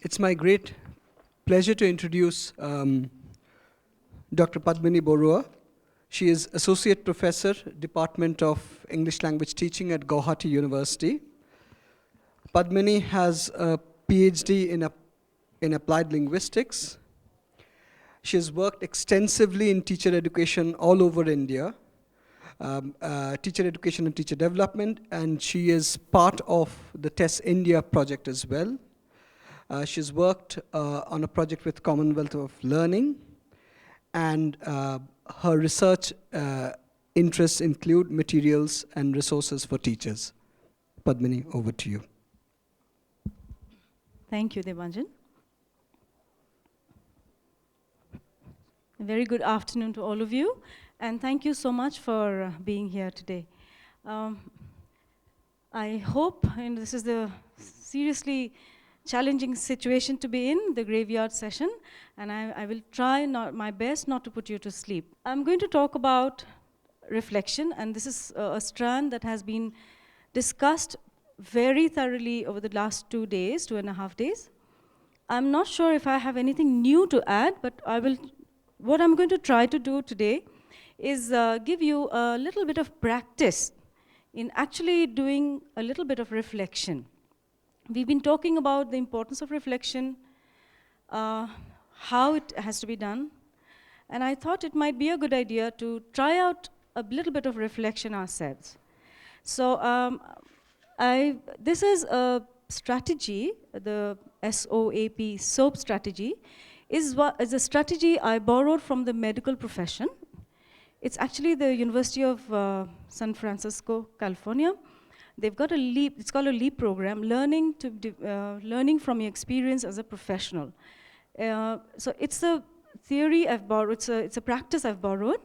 It's my great pleasure to introduce Dr. Padmini Boruah. She is Associate Professor, Department of English Language Teaching at Gauhati University. Padmini has a PhD in Applied Linguistics. She has worked extensively in teacher education all over India, teacher education and teacher development, and she is part of the TESS India project as well. She's worked on a project with Commonwealth of Learning, and her research interests include materials and resources for teachers. Padmini, over to you. Thank you, Debanjan. A very good afternoon to all of you, and thank you so much for being here today. I hope, and this is the seriously challenging situation to be in, the graveyard session, and I will try my best not to put you to sleep. I'm going to talk about reflection, and this is a strand that has been discussed very thoroughly over the last 2.5 days. I'm not sure if I have anything new to add, but what I'm going to try to do today is give you a little bit of practice in actually doing a little bit of reflection. We've been talking about the importance of reflection, how it has to be done, and I thought it might be a good idea to try out a little bit of reflection ourselves. So this is a strategy, the SOAP, Sope Strategy, is a strategy I borrowed from the medical profession. It's actually the University of San Francisco, California. They've got a LEAP, it's called a LEAP program, learning from your experience as a professional. So it's a theory I've borrowed, it's a practice I've borrowed,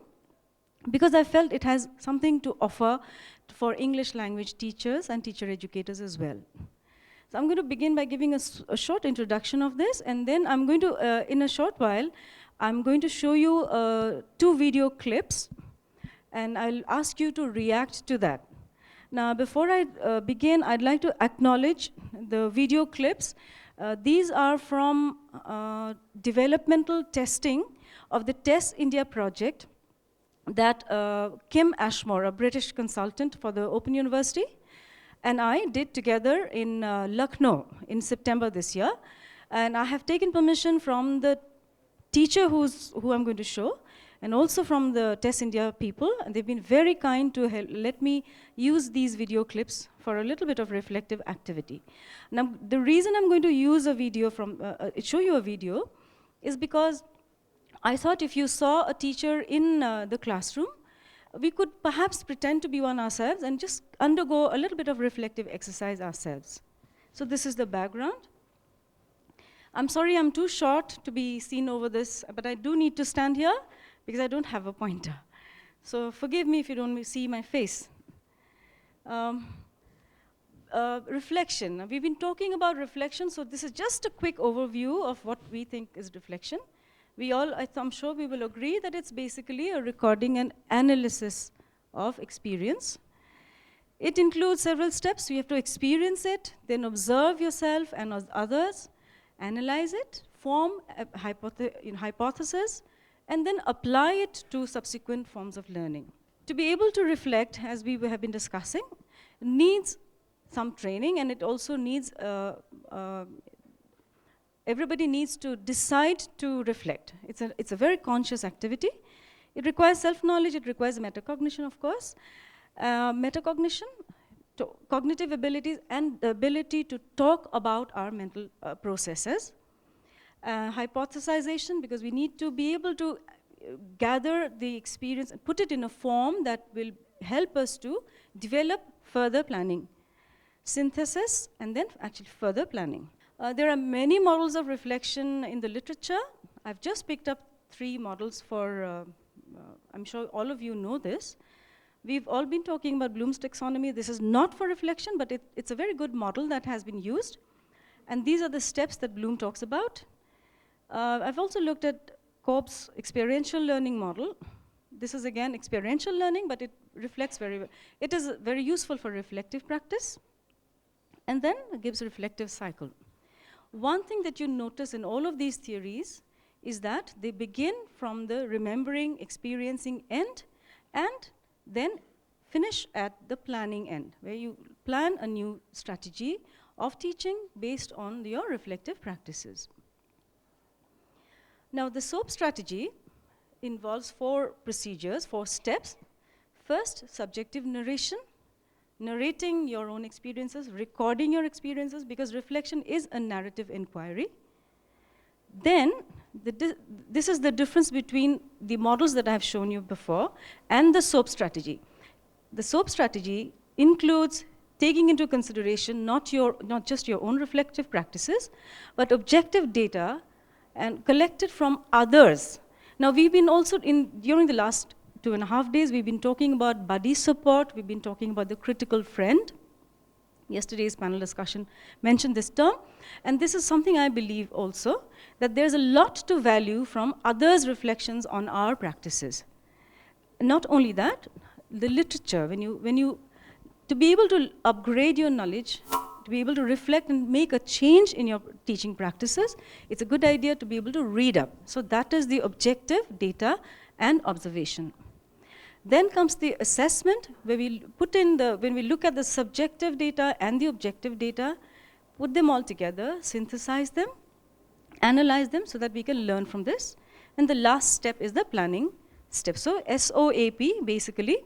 because I felt it has something to offer for English language teachers and teacher educators as well. So I'm going to begin by giving a short introduction of this, and then I'm going to, in a short while, I'm going to show you 2 video clips, and I'll ask you to react to that. Now, before I begin, I'd like to acknowledge the video clips. These are from developmental testing of the TESS India project that Kim Ashmore, a British consultant for the Open University, and I did together in Lucknow in September this year. And I have taken permission from the teacher who I'm going to show, and also from the TESS India people, and they've been very kind to let me use these video clips for a little bit of reflective activity. Now, the reason I'm going to use a video show you a video, is because I thought if you saw a teacher in the classroom, we could perhaps pretend to be one ourselves and just undergo a little bit of reflective exercise ourselves. So this is the background. I'm sorry I'm too short to be seen over this, but I do need to stand here because I don't have a pointer. So forgive me if you don't see my face. Reflection. We've been talking about reflection, so this is just a quick overview of what we think is reflection. I'm sure we will agree that it's basically a recording and analysis of experience. It includes several steps. You have to experience it, then observe yourself and others, analyze it, form a hypothesis, and then apply it to subsequent forms of learning. To be able to reflect, as we have been discussing, needs some training, and it also needs everybody needs to decide to reflect. It's a very conscious activity. It requires self-knowledge, it requires metacognition, of course. Metacognition, cognitive abilities, and the ability to talk about our mental processes. Hypothesization, because we need to be able to gather the experience and put it in a form that will help us to develop further planning. Synthesis, and then actually further planning. There are many models of reflection in the literature. I've just picked up 3 models for, I'm sure all of you know this. We've all been talking about Bloom's taxonomy. This is not for reflection, but it's a very good model that has been used. And these are the steps that Bloom talks about. I've also looked at Cobb's experiential learning model. This is again experiential learning, but it reflects very well. It is very useful for reflective practice. And then it gives a reflective cycle. One thing that you notice in all of these theories is that they begin from the remembering, experiencing end, and then finish at the planning end, where you plan a new strategy of teaching based on your reflective practices. Now, the SOAP strategy involves 4 procedures, 4 steps. First, subjective narration, narrating your own experiences, recording your experiences, because reflection is a narrative inquiry. Then, this is the difference between the models that I have shown you before and the SOAP strategy. The SOAP strategy includes taking into consideration not just your own reflective practices, but objective data and collected from others. Now, we've been also, during the last 2.5 days, we've been talking about buddy support, we've been talking about the critical friend. Yesterday's panel discussion mentioned this term, and this is something I believe also, that there's a lot to value from others' reflections on our practices. Not only that, the literature, to be able to upgrade your knowledge, to be able to reflect and make a change in your teaching practices, it's a good idea to be able to read up. So that is the objective data and observation. Then comes the assessment, where we when we look at the subjective data and the objective data, put them all together, synthesize them, analyze them so that we can learn from this. And the last step is the planning step. So SOAP basically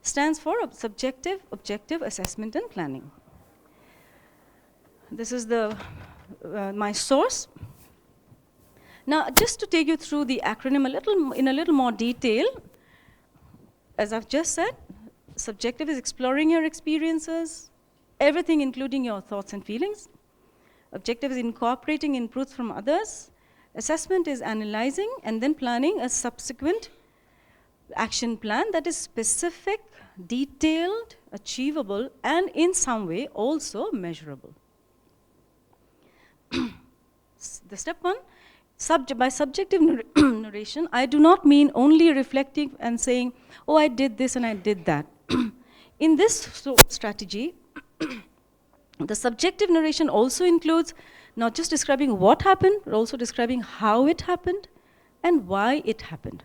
stands for subjective, objective, assessment, and planning. This is my source. Now, just to take you through the acronym in a little more detail, as I've just said, subjective is exploring your experiences, everything including your thoughts and feelings. Objective is incorporating inputs from others. Assessment is analyzing and then planning a subsequent action plan that is specific, detailed, achievable, and in some way also measurable. The step 1, by subjective narration, I do not mean only reflecting and saying, oh, I did this and I did that. In this strategy, the subjective narration also includes not just describing what happened, but also describing how it happened and why it happened.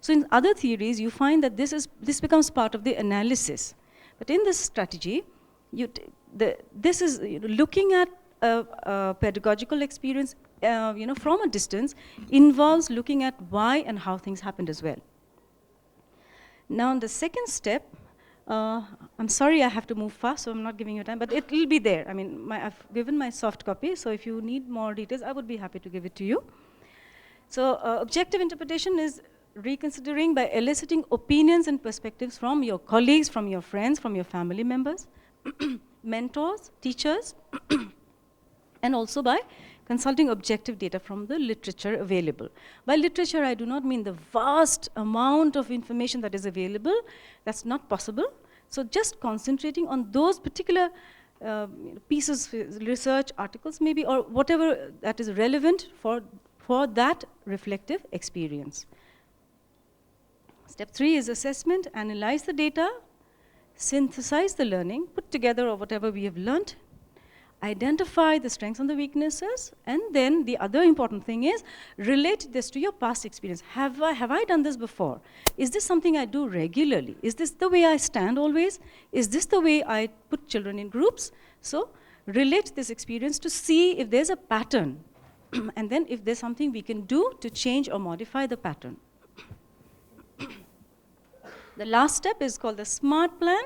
So in other theories, you find that this becomes part of the analysis. But in this strategy, this is looking at a pedagogical experience from a distance involves looking at why and how things happened as well. Now, in the second step, I'm sorry I have to move fast, so I'm not giving you time, but it will be there. I mean, I've given my soft copy, so if you need more details, I would be happy to give it to you. So objective interpretation is reconsidering by eliciting opinions and perspectives from your colleagues, from your friends, from your family members, mentors, teachers, and also by consulting objective data from the literature available. By literature, I do not mean the vast amount of information that is available. That's not possible. So just concentrating on those particular pieces, research articles maybe, or whatever that is relevant for that reflective experience. Step 3 is assessment. Analyze the data, synthesize the learning, put together whatever we have learned, identify the strengths and the weaknesses, and then the other important thing is relate this to your past experience. Have I done this before? Is this something I do regularly? Is this the way I stand always? Is this the way I put children in groups? So relate this experience to see if there's a pattern, and then if there's something we can do to change or modify the pattern. The last step is called the SMART plan.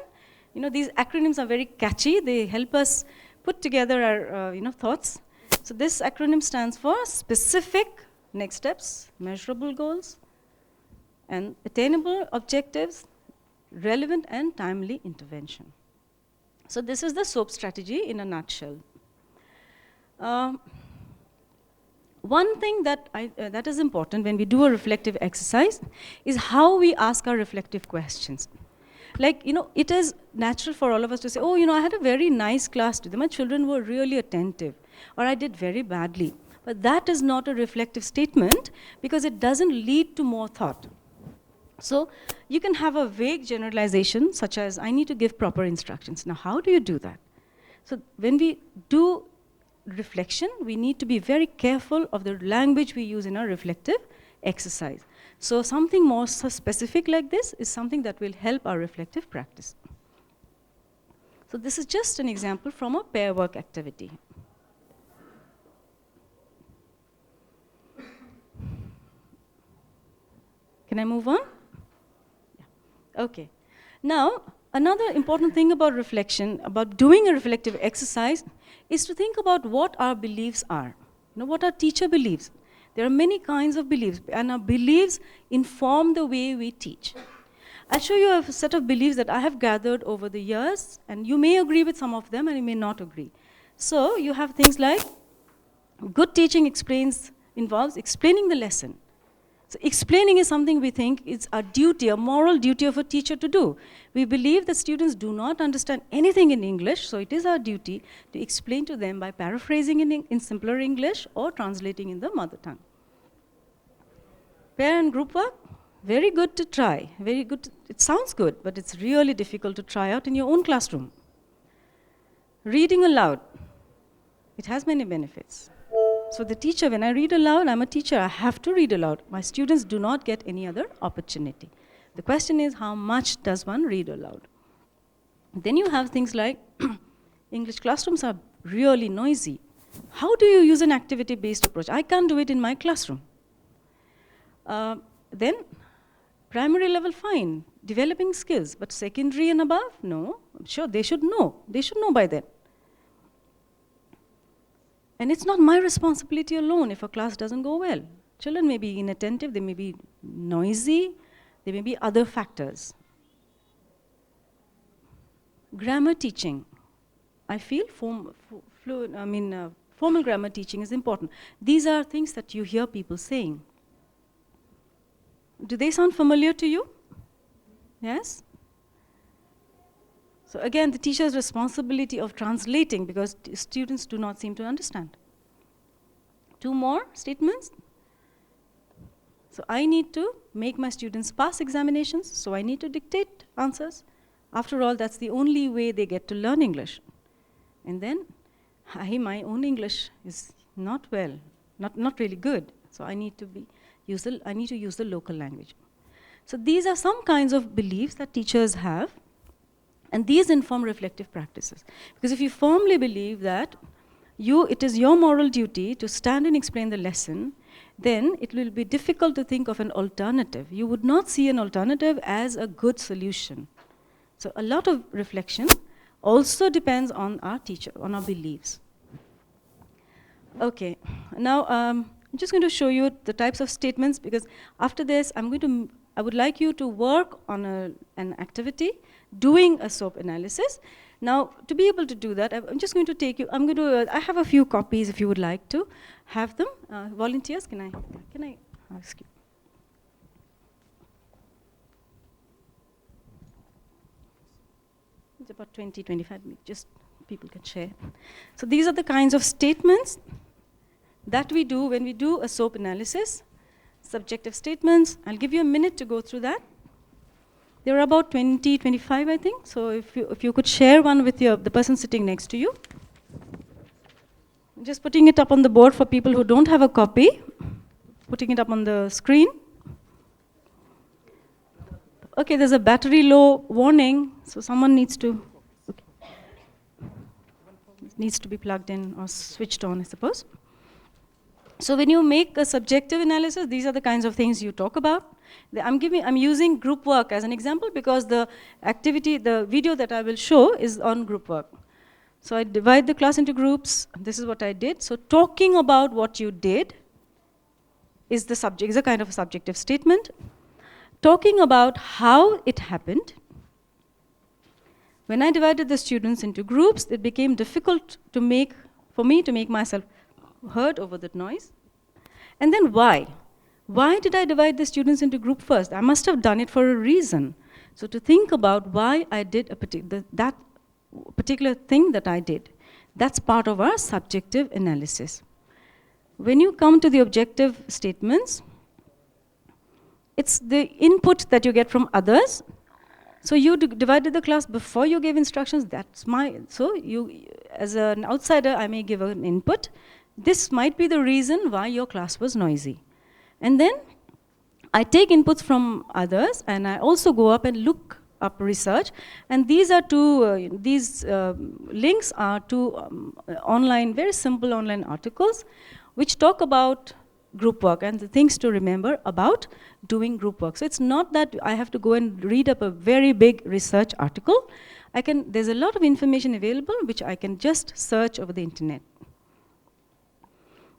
These acronyms are very catchy. They help us put together our thoughts. So this acronym stands for specific next steps, measurable goals, and attainable objectives, relevant and timely intervention. So this is the SOAP strategy in a nutshell. One thing that is important when we do a reflective exercise is how we ask our reflective questions. Like, it is natural for all of us to say, oh, I had a very nice class today. My children were really attentive, or I did very badly. But that is not a reflective statement because it doesn't lead to more thought. So you can have a vague generalization such as, I need to give proper instructions. Now, how do you do that? So when we do reflection, we need to be very careful of the language we use in our reflective exercise. So something more specific like this is something that will help our reflective practice. So this is just an example from a pair work activity. Can I move on? Yeah. Okay. Now, another important thing about reflection, about doing a reflective exercise, is to think about what our beliefs are. You know, what our teacher believes. There are many kinds of beliefs, and our beliefs inform the way we teach. I'll show you a set of beliefs that I have gathered over the years, and you may agree with some of them, and you may not agree. So you have things like, good teaching involves explaining the lesson. So explaining is something we think is a duty, a moral duty of a teacher to do. We believe that students do not understand anything in English, so it is our duty to explain to them by paraphrasing in simpler English or translating in the mother tongue. Pair and group work, very good to try. Very good. It sounds good, but it's really difficult to try out in your own classroom. Reading aloud, it has many benefits. So the teacher, when I read aloud, I'm a teacher, I have to read aloud. My students do not get any other opportunity. The question is, how much does one read aloud? Then you have things like, English classrooms are really noisy. How do you use an activity-based approach? I can't do it in my classroom. Then, primary level, fine, developing skills, but secondary and above, no. I'm sure they should know. They should know by then. And it's not my responsibility alone if a class doesn't go well. Children may be inattentive, they may be noisy, there may be other factors. Grammar teaching. I feel formal grammar teaching is important. These are things that you hear people saying. Do they sound familiar to you? Yes? So again, the teacher's responsibility of translating, because students do not seem to understand. Two more statements. So I need to make my students pass examinations, so I need to dictate answers. After all, that's the only way they get to learn English. And then, my own English is not well, not really good, so I need to use the local language. So these are some kinds of beliefs that teachers have. And these inform reflective practices. Because if you firmly believe that it is your moral duty to stand and explain the lesson, then it will be difficult to think of an alternative. You would not see an alternative as a good solution. So a lot of reflection also depends on our teacher, on our beliefs. Okay, now I'm just going to show you the types of statements, because after this I would like you to work on an activity doing a SOAP analysis. Now, to be able to do that, I'm just going to take you, I have a few copies if you would like to have them. Volunteers, can I ask you? It's about 20, 25 minutes, just people can share. So these are the kinds of statements that we do when we do a SOAP analysis. Subjective statements, I'll give you a minute to go through that. There are about 20, 25, I think. So if you could share one with the person sitting next to you. I'm just putting it up on the board for people who don't have a copy. Putting it up on the screen. Okay, there's a battery low warning, so someone needs to be plugged in or switched on, I suppose. So when you make a subjective analysis, these are the kinds of things you talk about. I'm using group work as an example because the video that I will show is on group work. So I divide the class into groups. This is what I did. So talking about what you did is a kind of a subjective statement. Talking about how it happened. When I divided the students into groups, it became difficult for me to make myself heard over that noise. And then why? Why did I divide the students into group first? I must have done it for a reason. So to think about why I did that particular thing that I did, that's part of our subjective analysis. When you come to the objective statements, it's the input that you get from others, So you divided the class before you gave instructions. That's so you, as an outsider, I may give an input. This might be the reason why your class was noisy. And then I take inputs from others, and I also go up and look up research. And these are links are to online, very simple online articles, which talk about group work and the things to remember about doing group work. So it's not that I have to go and read up a very big research article. There's a lot of information available which I can just search over the internet.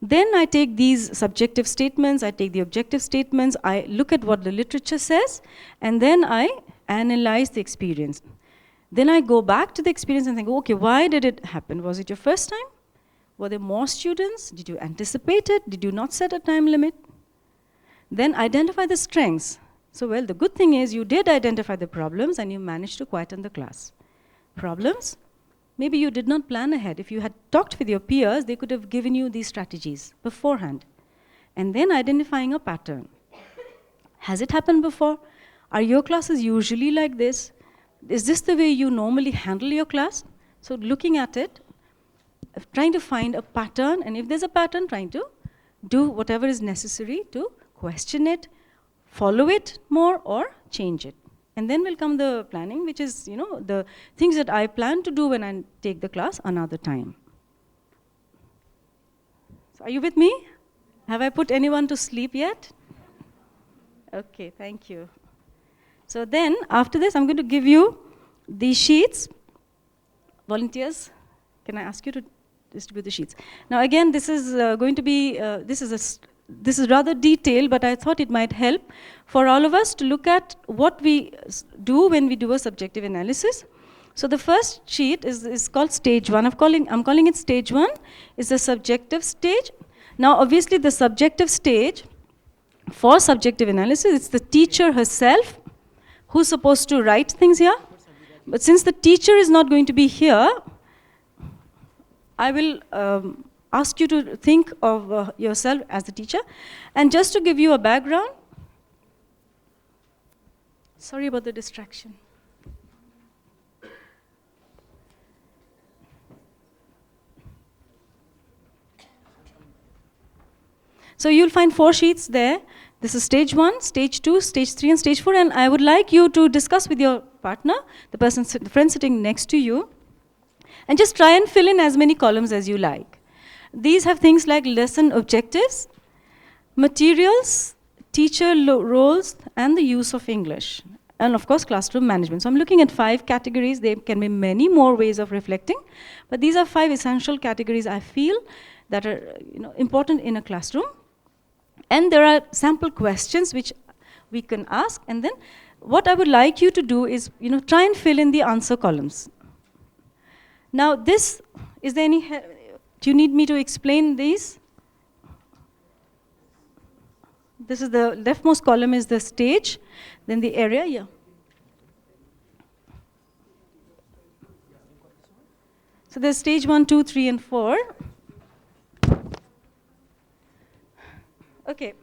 Then I take these subjective statements, I take the objective statements, I look at what the literature says, and then I analyze the experience. Then I go back to the experience and think, okay, why did it happen? Was it your first time? Were there more students? Did you anticipate it? Did you not set a time limit? Then identify the strengths. So, well, the good thing is you did identify the problems and you managed to quieten the class. Problems? Maybe you did not plan ahead. If you had talked with your peers, they could have given you these strategies beforehand. And then identifying a pattern. Has it happened before? Are your classes usually like this? Is this the way you normally handle your class? So looking at it, trying to find a pattern, and if there's a pattern, trying to do whatever is necessary to question it, follow it more, or change it. And then will come the planning, which is, the things that I plan to do when I take the class another time. So are you with me? Have I put anyone to sleep yet? Okay, thank you. So then, after this, I'm going to give you these sheets. Volunteers, can I ask you to distribute the sheets? Now again, this is going to be, this is rather detailed, but I thought it might help for all of us to look at what we do when we do a subjective analysis. So the first sheet is called stage 1. I'm calling it stage 1. It's the subjective stage. Now obviously the subjective stage for subjective analysis, it's the teacher herself who's supposed to write things here. But since the teacher is not going to be here, I will ask you to think of yourself as the teacher. And just to give you a background, sorry about the distraction. So you'll find 4 sheets there. This is stage 1, stage 2, stage 3, and stage 4. And I would like you to discuss with your partner, the friend sitting next to you, and just try and fill in as many columns as you like. These have things like lesson objectives, materials, teacher roles, and the use of English. And of course, classroom management. So I'm looking at 5 categories. There can be many more ways of reflecting, but these are 5 essential categories I feel that are important in a classroom. And there are sample questions which we can ask. And then what I would like you to do is try and fill in the answer columns. Now this, is there any, do you need me to explain these? This is the leftmost column is the stage, then the area, yeah. So there's stage 1, 2, 3, and 4. Okay,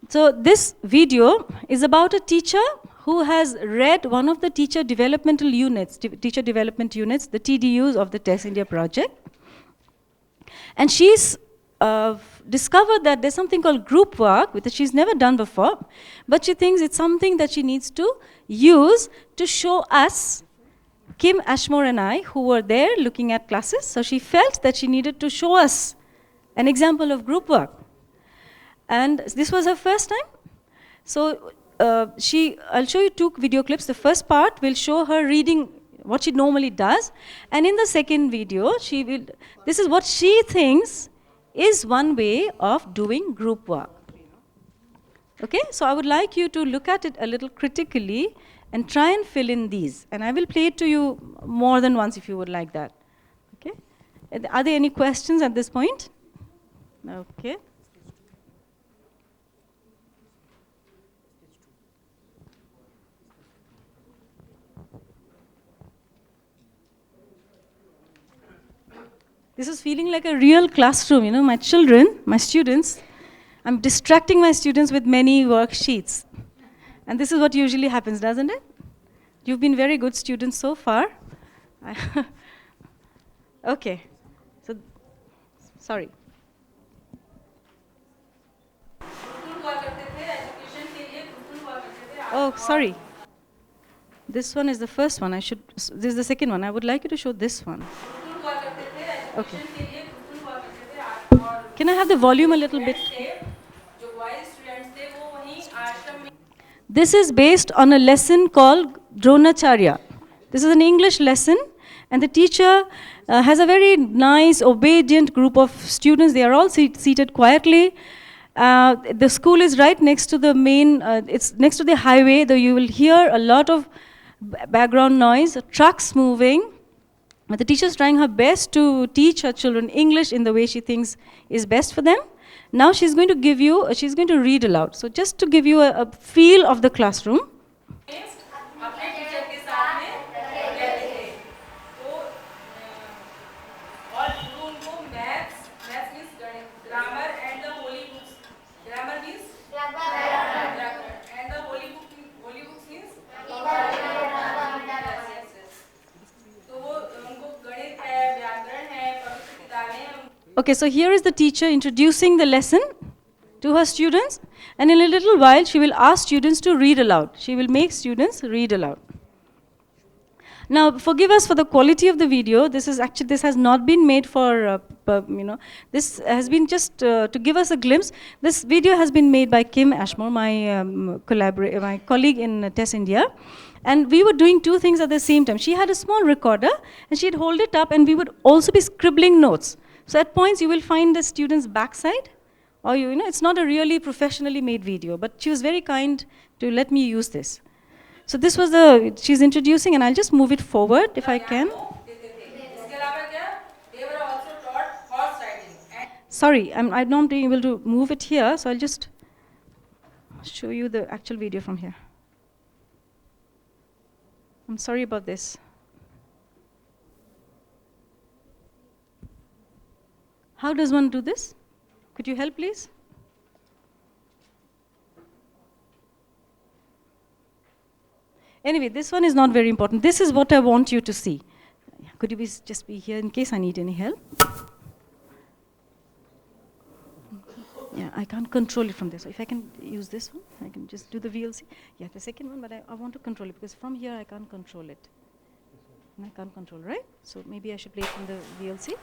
so this video is about a teacher who has read one of the teacher development units, the TDUs of the Test India project. And she's discovered that there's something called group work, which she's never done before, but she thinks it's something that she needs to use to show us, Kim, Ashmore, and I, who were there looking at classes. So she felt that she needed to show us an example of group work. And this was her first time. So I'll show you 2 video clips. The first part will show her reading what she normally does. And in the second video, this is what she thinks is one way of doing group work. Okay, so I would like you to look at it a little critically and try and fill in these. And I will play it to you more than once if you would like that. Okay, are there any questions at this point? Okay. This is feeling like a real classroom, my children, my students, I'm distracting my students with many worksheets. And this is what usually happens, doesn't it? You've been very good students so far. Okay. So, sorry. Oh, sorry. This one is the first one. This is the second one. I would like you to show this one. Okay. Can I have the volume a little bit? This is based on a lesson called Dronacharya. This is an English lesson, and the teacher has a very nice, obedient group of students. They are all seated quietly. The school is right next to the main, it's next to the highway, though you will hear a lot of background noise, trucks moving. But the teacher is trying her best to teach her children English in the way she thinks is best for them. Now she's going to read aloud. So just to give you a feel of the classroom. Okay, so here is the teacher introducing the lesson to her students, and in a little while she will ask students to read aloud. She will make students read aloud. Now, forgive us for the quality of the video. This has not been made for, this has been just to give us a glimpse. This video has been made by Kim Ashmore, my colleague in TESS India. And we were doing two things at the same time. She had a small recorder, and she'd hold it up, and we would also be scribbling notes. So at points, you will find the student's backside, or it's not a really professionally made video, but she was very kind to let me use this. So this was she's introducing, and I'll just move it forward if I can. Sorry, I'm not being able to move it here, so I'll just show you the actual video from here. I'm sorry about this. How does one do this? Could you help, please? Anyway, this one is not very important. This is what I want you to see. Could you just be here in case I need any help? Yeah, I can't control it from this. So if I can use this one, I can just do the VLC. Yeah, the second one, but I want to control it because from here I can't control it. And I can't control, right? So maybe I should play it from the VLC.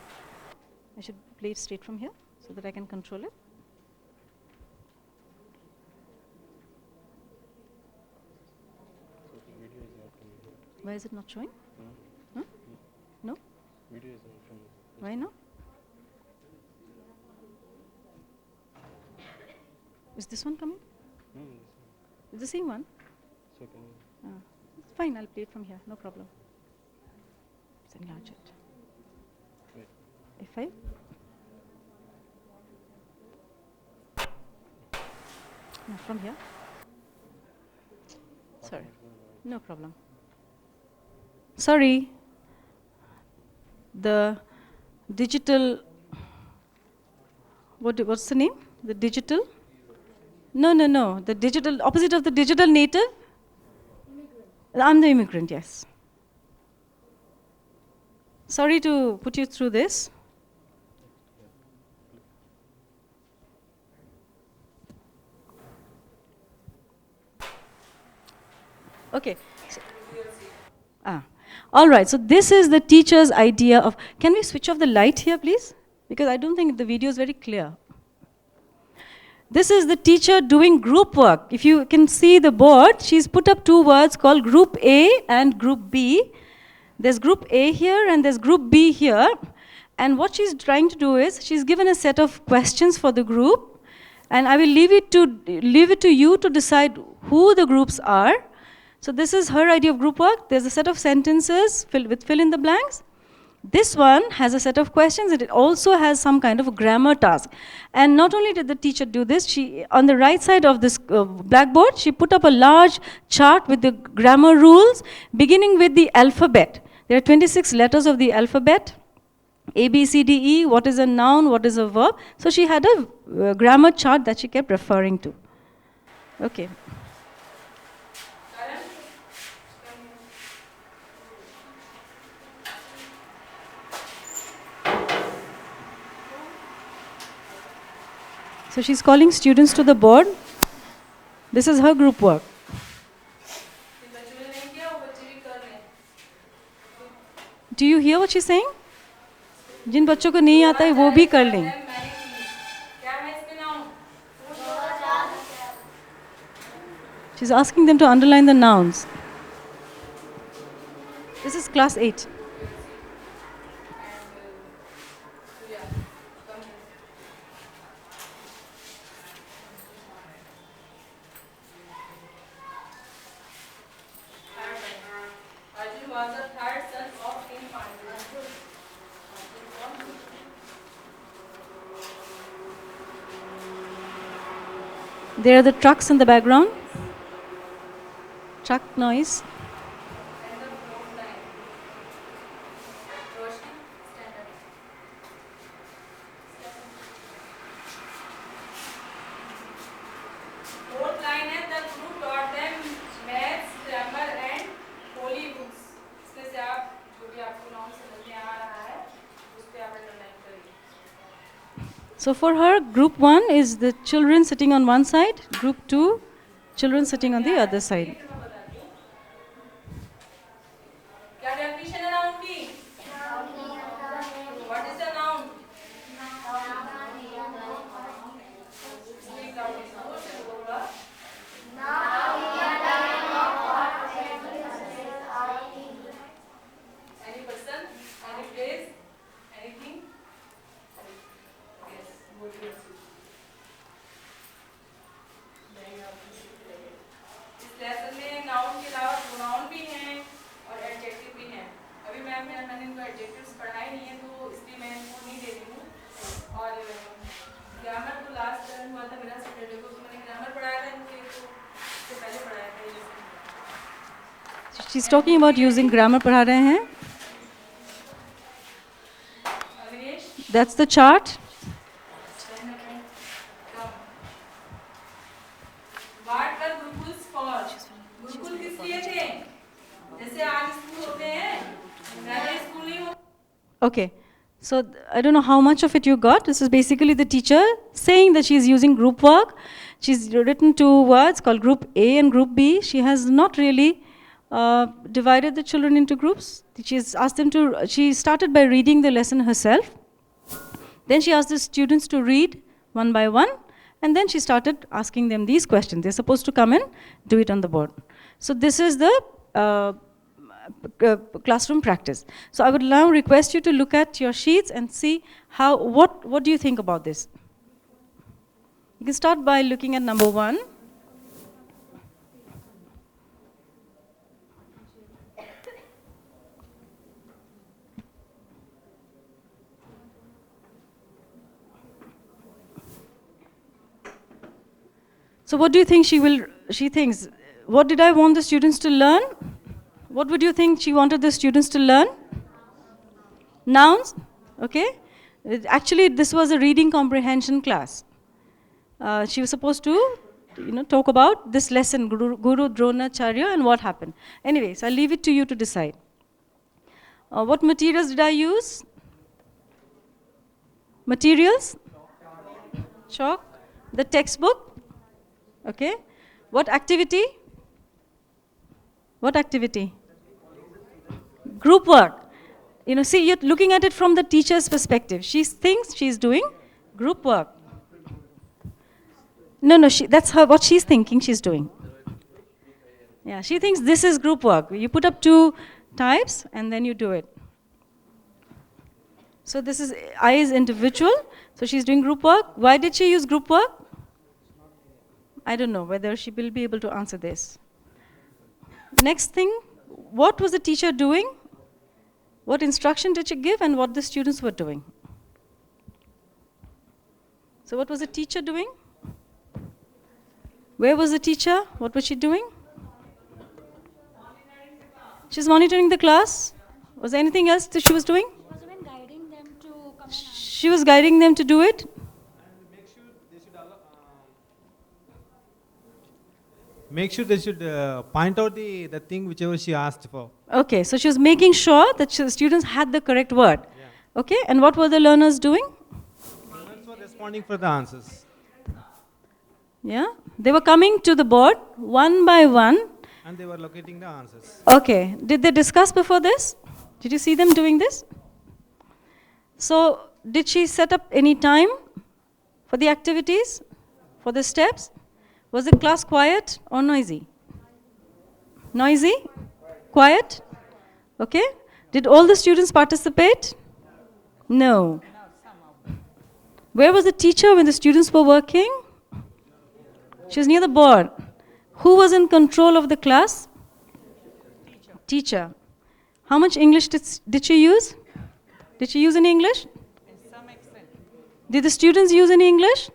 I should play it straight from here so that I can control it. Why is it not showing? No. Huh? No? Video is not showing. Why no? Is this one coming? No, this one. It's the same one? So can you? It's fine, I'll play it from here, no problem. Let's enlarge it. Wait. F5. No, from here. Sorry, no problem. Sorry, the digital, what's the name? The digital? No, the digital, opposite of the digital native? Immigrant. I'm the immigrant, yes. Sorry to put you through this. Okay. All right, so this is the teacher's idea of, can we switch off the light here, please? Because I don't think the video is very clear. This is the teacher doing group work. If you can see the board, she's put up two words called Group A and Group B. There's Group A here and there's Group B here. And what she's trying to do is, she's given a set of questions for the group, and I will leave it to you to decide who the groups are. So this is her idea of group work. There's a set of sentences with fill in the blanks. This one has a set of questions, and it also has some kind of a grammar task. And not only did the teacher do this, she, on the right side of this blackboard, she put up a large chart with the grammar rules, beginning with the alphabet. There are 26 letters of the alphabet. A, B, C, D, E, what is a noun, what is a verb. So she had a grammar chart that she kept referring to. Okay. So she's calling students to the board. This is her group work. Do you hear what she's saying? जिन बच्चों को नहीं आता है वो भी कर लें. She's asking them to underline the nouns. This is class 8. There are the trucks in the background. Truck noise. So for her, group 1 is the children sitting on one side, group 2, children sitting on the other side. She's talking about using grammar. पढ़ा रहे हैं. That's the chart. Okay, so I don't know how much of it you got. This is basically the teacher saying that she's using group work. She's written 2 words called group A and group B. She has not really divided the children into groups. She's asked them to, she started by reading the lesson herself. Then she asked the students to read one by one, and then she started asking them these questions. They're supposed to come and do it on the board. So this is the classroom practice. So I would now request you to look at your sheets and see what do you think about this? You can start by looking at number 1. So what do you think she thinks? What did I want the students to learn? What would you think she wanted the students to learn? Nouns, okay? Actually, this was a reading comprehension class. She was supposed to, talk about this lesson, Guru Dronacharya, and what happened. Anyways, I'll leave it to you to decide. What materials did I use? Materials? Chalk. The textbook? Okay. What activity? What activity? Group work. See, you're looking at it from the teacher's perspective. She thinks she's doing group work. No, that's what she's thinking she's doing. Yeah, she thinks this is group work. You put up 2 types and then you do it. So this is, I is individual. So she's doing group work. Why did she use group work? I don't know whether she will be able to answer this. Next thing, what was the teacher doing? What instruction did she give and what the students were doing? So what was the teacher doing? Where was the teacher? What was she doing? She's monitoring the class. Was there anything else that she was doing? She was guiding them to do it. Make sure they should point out the thing whichever she asked for. Okay, so she was making sure that the students had the correct word. Yeah. Okay, and what were the learners doing? Learners were responding for the answers. Yeah? They were coming to the board one by one. And they were locating the answers. Okay. Did they discuss before this? Did you see them doing this? So, did she set up any time for the activities, for the steps? Was the class quiet or noisy? Noisy? Quiet? Okay. Did all the students participate? No. Where was the teacher when the students were working? She was near the board. Who was in control of the class? Teacher. How much English did she use? Did she use any English? In some extent. Did the students use any English? To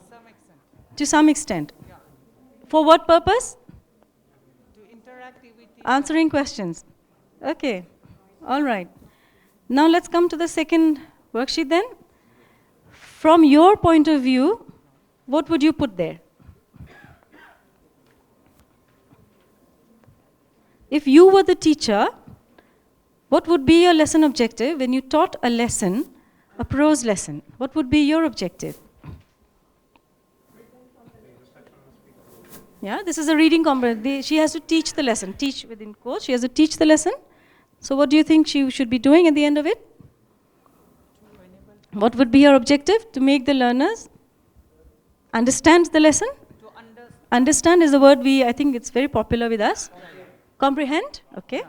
some extent. To some extent. Yeah. For what purpose? To interactivity. Answering questions. Okay. All right. Now let's come to the second worksheet then. From your point of view, what would you put there? If you were the teacher, what would be your lesson objective when you taught a lesson, a prose lesson? What would be your objective? Yeah, this is a reading comprehension. She has to teach the lesson. Teach within quotes. She has to teach the lesson. So what do you think she should be doing at the end of it? What would be her objective? To make the learners understand the lesson? To understand. Understand is the word I think it's very popular with us. Comprehend? Okay.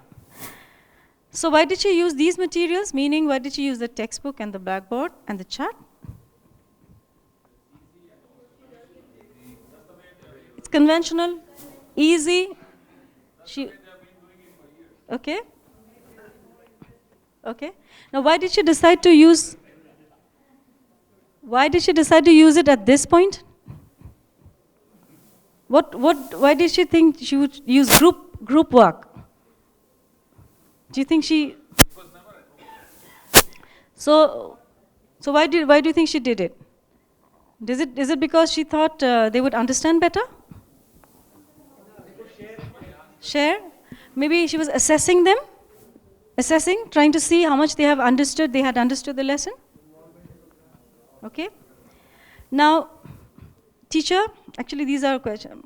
So why did she use these materials? Meaning, why did she use the textbook and the blackboard and the chart? It's conventional, easy. Okay. Okay. Now, why did she decide to use? Why did she decide to use it at this point? Why did she think she would use group work? Do you think she? So why do you think she did it? Is it because she thought they would understand better? Share? Maybe she was assessing them? Trying to see how much they had understood the lesson? Okay. Now, teacher, actually these are questions.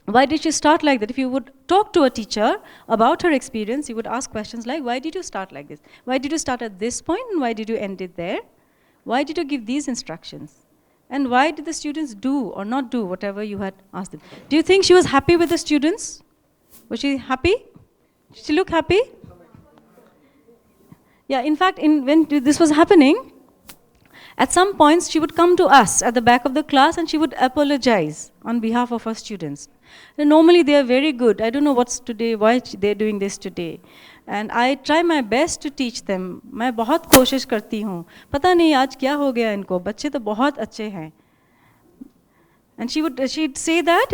Why did she start like that? If you would talk to a teacher about her experience, you would ask questions like, why did you start like this? Why did you start at this point and why did you end it there? Why did you give these instructions? And why did the students do or not do whatever you had asked them? Do you think she was happy with the students? Was she happy? Did she look happy? Yeah, in fact, when this was happening, at some points she would come to us at the back of the class and she would apologize on behalf of her students. And normally they are very good. I don't know what's today, why they're doing this today. And I try my best to teach them. मैं बहुत कोशिश करती हूँ. पता नहीं आज क्या हो गया इनको. बच्चे तो बहुत अच्छे हैं. And she'd say that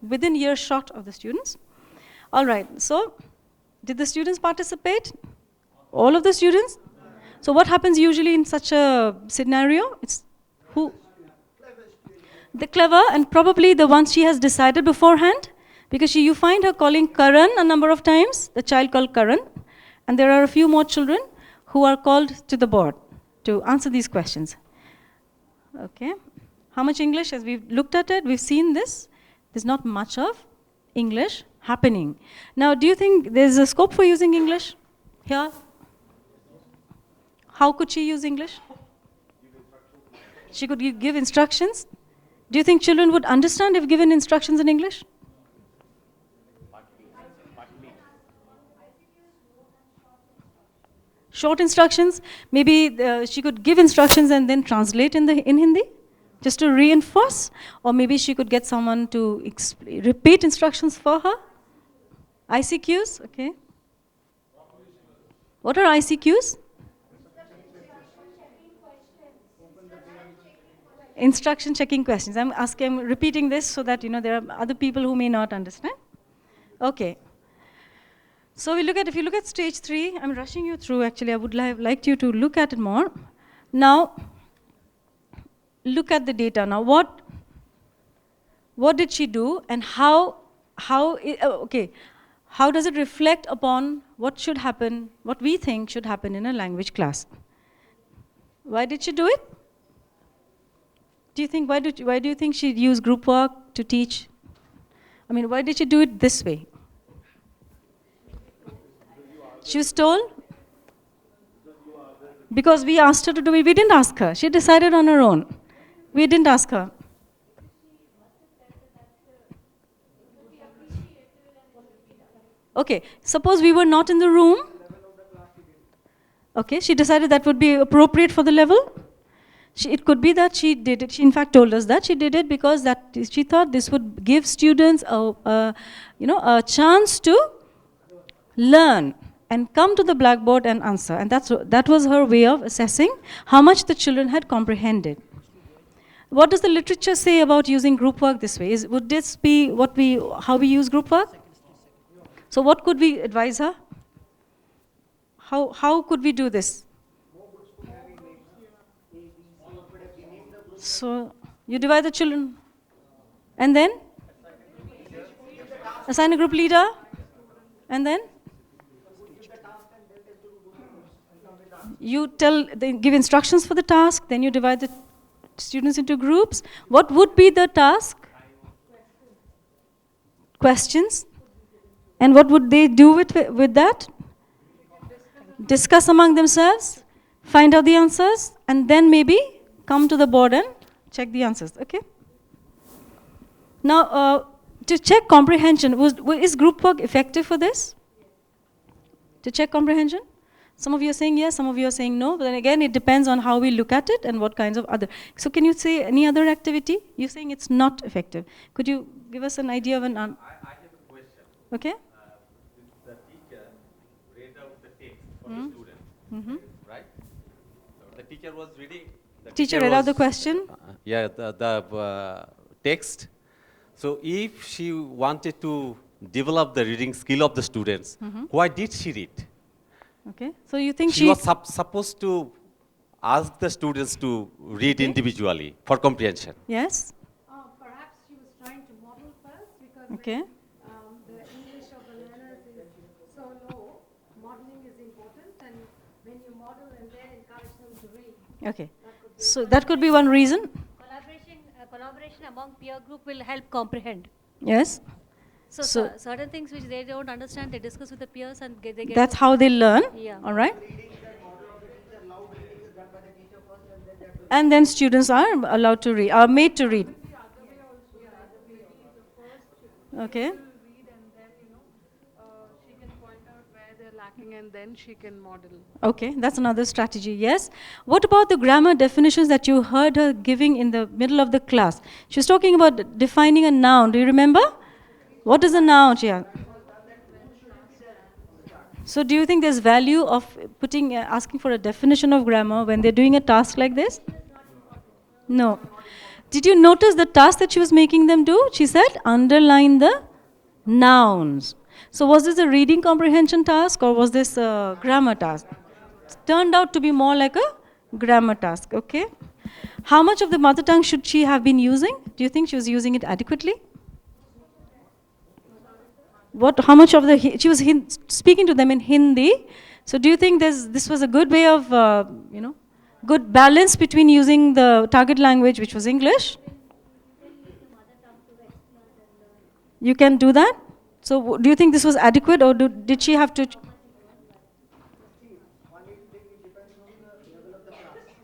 within earshot of the students. All right. So, did the students participate? All of the students? So what happens usually in such a scenario? It's who? The clever and probably the ones she has decided beforehand, because you find her calling Karan a number of times, the child called Karan, and there are a few more children who are called to the board to answer these questions. Okay. How much English? As we've looked at it, we've seen this. There's not much of English happening. Now, do you think there's a scope for using English here? How could she use English? She could give instructions. Do you think children would understand if given instructions in English? Short instructions. Maybe she could give instructions and then translate in Hindi, just to reinforce. Or maybe she could get someone to repeat instructions for her. ICQs, okay. What are ICQs? Instruction checking questions. I'm repeating this so that there are other people who may not understand. Okay. So if you look at stage 3, I'm rushing you through actually. I would have liked you to look at it more. Now, look at the data. Now, what did she do and how does it reflect upon what should happen, what we think should happen in a language class? Why did she do it? Do you think, why do you think she'd use group work to teach? I mean, why did she do it this way? She was told? Because we asked her to do it. We didn't ask her. She decided on her own. We didn't ask her. Okay, suppose we were not in the room. Okay, she decided that would be appropriate for the level. It could be that she did it. She in fact told us that she did it because she thought this would give students a chance to learn and come to the blackboard and answer. And that was her way of assessing how much the children had comprehended. What does the literature say about using group work this way? Would this be how we use group work? So what could we advise her? How could we do this? So you divide the children and then assign a group leader and then you give instructions for the task, then you divide the students into groups. What would be the task? Questions. And what would they do with that? Discuss among themselves, find out the answers, and then maybe come to the board and check the answers, okay? Now, to check comprehension, is group work effective for this? To check comprehension? Some of you are saying yes, some of you are saying no, but then again, it depends on how we look at it and what kinds of other. So can you say any other activity? You're saying it's not effective. Could you give us an idea of an... I have a question. Okay. The teacher read out the text for the student, right? So the teacher was reading. Teacher read out the question? The text. So if she wanted to develop the reading skill of the students, why did she read? Okay. So you think she was supposed to ask the students to read individually for comprehension. Yes? Perhaps she was trying to model first because Okay. the English of the learners is so low, modeling is important, and when you model and then encourage them to read. Okay. So that could be one reason. Collaboration among peer group will help comprehend. Yes? So certain things which they don't understand, they discuss with the peers and they get. That's how they learn. Yeah. All right? And then students are allowed to read, are made to read. Okay. Read and then, she can point out where they're lacking and then she can model. Okay, that's another strategy, yes. What about the grammar definitions that you heard her giving in the middle of the class? She was talking about defining a noun. Do you remember? What is a noun, Jia? So do you think there's value of asking for a definition of grammar when they're doing a task like this? No. Did you notice the task that she was making them do? She said, underline the nouns. So was this a reading comprehension task or was this a grammar task? It turned out to be more like a grammar task, okay? How much of the mother tongue should she have been using? Do you think she was using it adequately? How much of she was speaking to them in Hindi. So do you think this was a good way of, good balance between using the target language, which was English? You can do that? So do you think this was adequate or did she have to?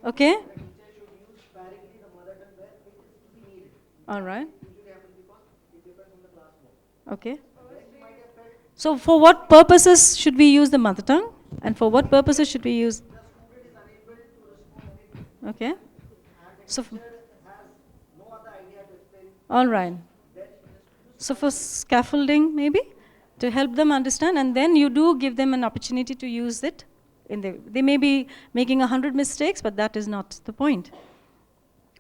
Okay. All right. Okay. So for what purposes should we use the mother tongue? And for what purposes should we use? Okay. So, all right. So for scaffolding, maybe, to help them understand, and then you do give them an opportunity to use it. They may be making 100 mistakes, but that is not the point.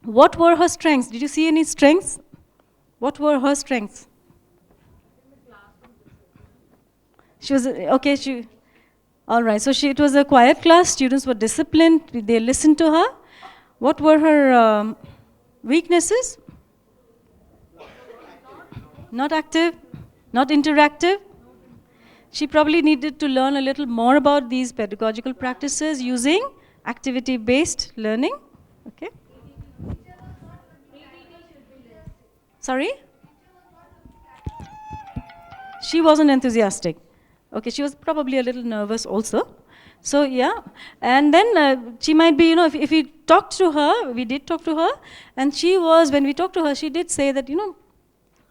What were her strengths? Did you see any strengths? What were her strengths? She was, okay, all right, so it was a quiet class, students were disciplined, they listened to her. What were her weaknesses? Not active, not interactive. She probably needed to learn a little more about these pedagogical practices using activity-based learning, okay? Sorry? She wasn't enthusiastic. Okay, she was probably a little nervous also. So yeah, and then she might be, if we talked to her, we did talk to her, and when we talked to her, she did say that,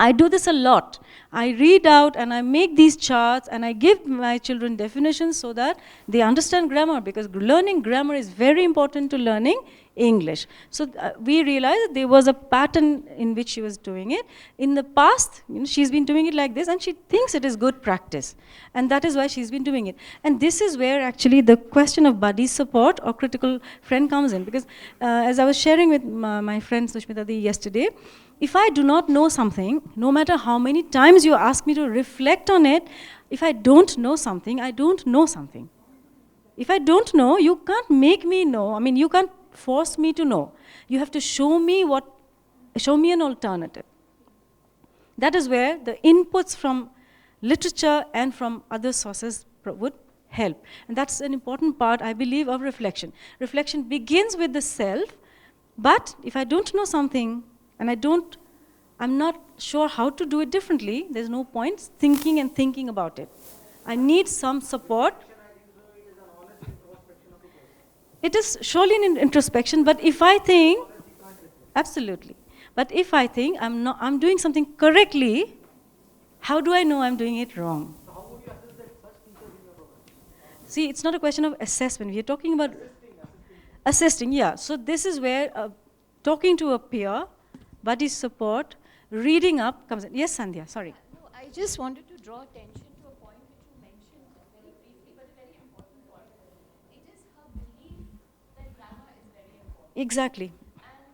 I do this a lot. I read out and I make these charts and I give my children definitions so that they understand grammar, because learning grammar is very important to learning English. So we realized that there was a pattern in which she was doing it. In the past, she's been doing it like this and she thinks it is good practice. And that is why she's been doing it. And this is where actually the question of buddy support or critical friend comes in. Because as I was sharing with my friend Sushmita Di yesterday, if I do not know something, no matter how many times you ask me to reflect on it, if I don't know something, I don't know something. If I don't know, you can't make me know. I mean, you can't force me to know. You have to show me an alternative. That is where the inputs from literature and from other sources would help. And that's an important part, I believe, of reflection. Reflection begins with the self, but if I don't know something, and I'm not sure how to do it differently, there's no point thinking about it. I need some support. It is surely an introspection, but if I think, absolutely. But if I think I'm doing something correctly, how do I know I'm doing it wrong? See, it's not a question of assessment. We are talking about assisting, yeah. So this is where talking to a peer, buddy support, reading up comes in. Yes, Sandhya, sorry. No, I just wanted to draw attention to a point which you mentioned very briefly, but a very important point. It is her belief that grammar is very important. Exactly. And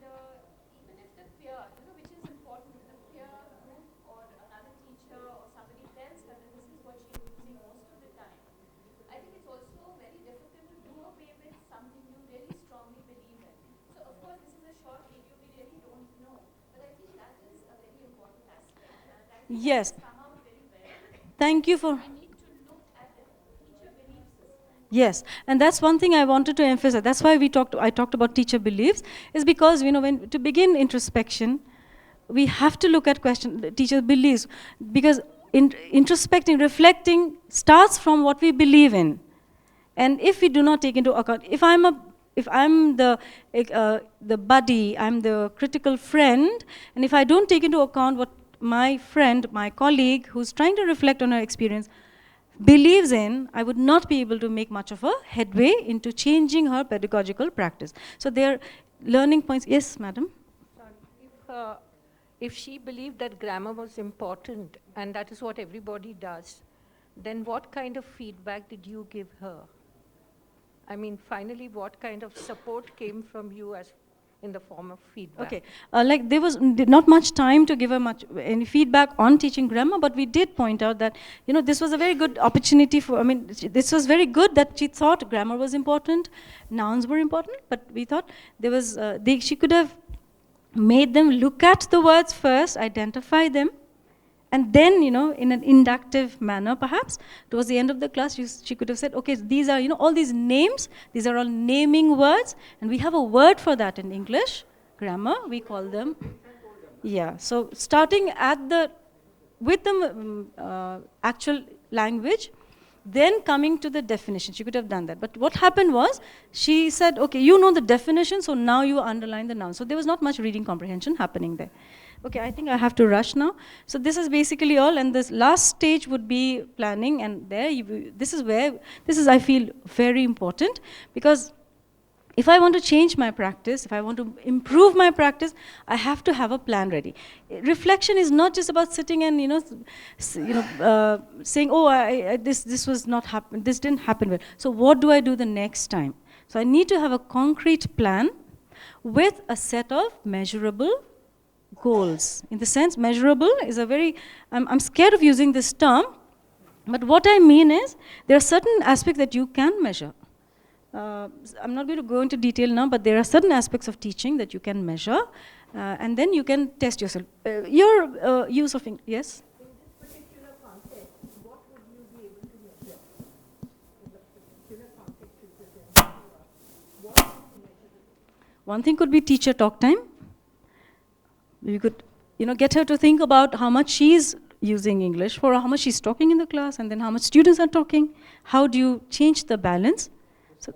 even if the peer, which is important, the peer group or another teacher or somebody tells her that this is what she's using most of the time, I think it's also very difficult to do away with something you really strongly believe in. So of course this is a short video, we really don't know, but I think that is a very important aspect. Yes. Come out very well. Thank you for... We need to look at the teacher belief system. Yes, and that's one thing I wanted to emphasize. That's why I talked about teacher beliefs, is because, when to begin introspection, we have to look at teacher beliefs, because introspecting, reflecting starts from what we believe in. And if we do not take into account, if I'm the buddy, I'm the critical friend, and if I don't take into account what my friend, my colleague, who's trying to reflect on her experience, believes in, I would not be able to make much of a headway into changing her pedagogical practice. So there are learning points. Yes, madam? If she believed that grammar was important and that is what everybody does, then what kind of feedback did you give her? I mean, finally, what kind of support came from you as in the form of feedback? Okay, there was not much time to give her any feedback on teaching grammar, but we did point out that, this was a very good opportunity this was very good that she thought grammar was important, nouns were important, but we thought she could have made them look at the words first, identify them, and then, in an inductive manner, perhaps, towards the end of the class, she could have said, okay, these are, all these names, these are all naming words, and we have a word for that in English grammar, we call them, yeah. So starting with the actual language, then coming to the definition, she could have done that. But what happened was, she said, okay, you know the definition, so now you underline the noun. So there was not much reading comprehension happening there. Okay, I think I have to rush now. So this is basically all, and this last stage would be planning, and this is, I feel, very important, because if I want to change my practice, if I want to improve my practice, I have to have a plan ready. Reflection is not just about sitting and saying, oh, this was not happen, this didn't happen well. So what do I do the next time? So I need to have a concrete plan with a set of measurable goals. In the sense, measurable is a very, I'm scared of using this term, but what I mean is, there are certain aspects that you can measure. I'm not going to go into detail now, but there are certain aspects of teaching that you can measure, and then you can test yourself. Your use of English, yes? In this particular context, what would you be able to measure? In the particular context you present, what would you measure? One thing could be teacher talk time. You could get her to think about how much she's using English, for how much she's talking in the class, and then how much students are talking. How do you change the balance? So,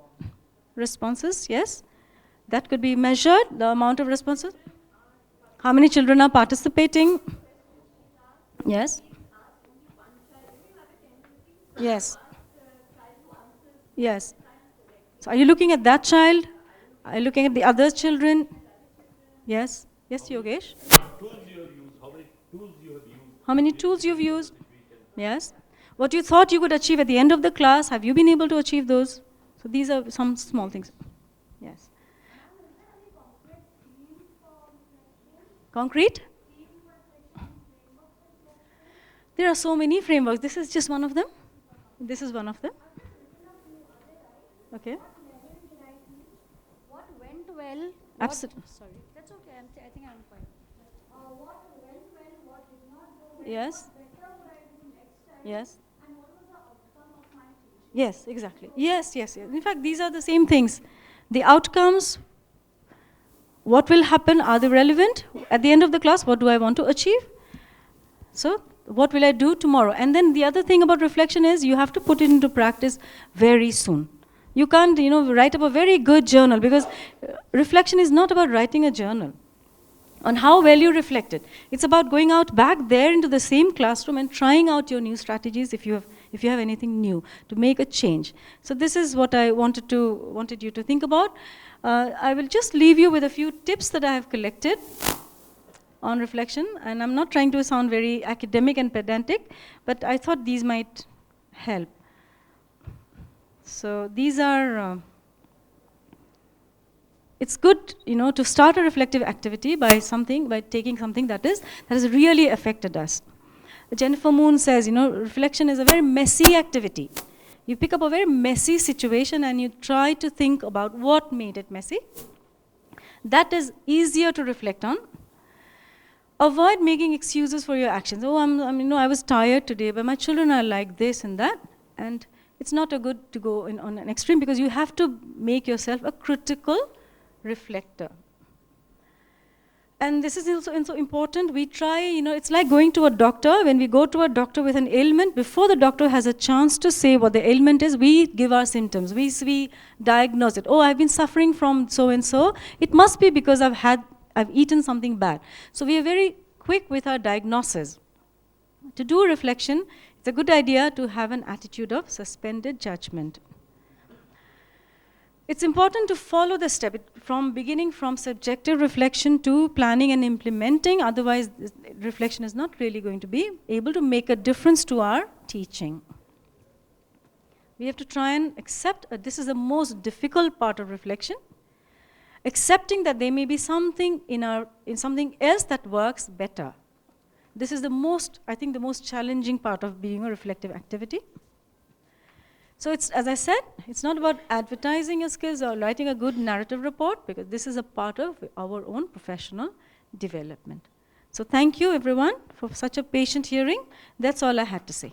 responses, yes. That could be measured, the amount of responses. How many children are participating? Yes. Yes. Yes. So are you looking at that child? Are you looking at the other children? Yes. Yes, Yogesh? How many tools you've used? Yes. What you thought you could achieve at the end of the class, have you been able to achieve those? So these are some small things. Yes. Concrete? There are so many frameworks. This is just one of them. This is one of them. Okay. What went well? Absolutely. Sorry. That's okay. I think I'm fine. What went well, what did not go well, Yes. what better would I do next time, Yes. and what was the outcome of my teaching? Yes, exactly. Yes, yes, yes. In fact, these are the same things. The outcomes, what will happen, are they relevant? At the end of the class, what do I want to achieve? So, what will I do tomorrow? And then the other thing about reflection is you have to put it into practice very soon. You can't, write up a very good journal, because reflection is not about writing a journal on how well you reflected. It's about going out back there into the same classroom and trying out your new strategies if you have anything new to make a change. So this is what I wanted you to think about. I will just leave you with a few tips that I have collected on reflection, and I'm not trying to sound very academic and pedantic, but I thought these might help. So these are, it's good, to start a reflective activity by taking something that has really affected us. Jennifer Moon says, reflection is a very messy activity. You pick up a very messy situation and you try to think about what made it messy. That is easier to reflect on. Avoid making excuses for your actions. Oh, I was tired today, but my children are like this and that. And it's not a good to go on an extreme, because you have to make yourself a critical reflector. And this is also important. We try, it's like going to a doctor. When we go to a doctor with an ailment, before the doctor has a chance to say what the ailment is, we give our symptoms. We diagnose it. Oh, I've been suffering from so-and-so. It must be because I've eaten something bad. So we are very quick with our diagnosis. To do reflection, it's a good idea to have an attitude of suspended judgment. It's important to follow the step from beginning from subjective reflection to planning and implementing. Otherwise, reflection is not really going to be able to make a difference to our teaching. We have to try and accept, this is the most difficult part of reflection, accepting that there may be something in something else that works better. This is the most challenging part of being a reflective activity. So it's, as I said, it's not about advertising your skills or writing a good narrative report, because this is a part of our own professional development. So thank you, everyone, for such a patient hearing. That's all I had to say.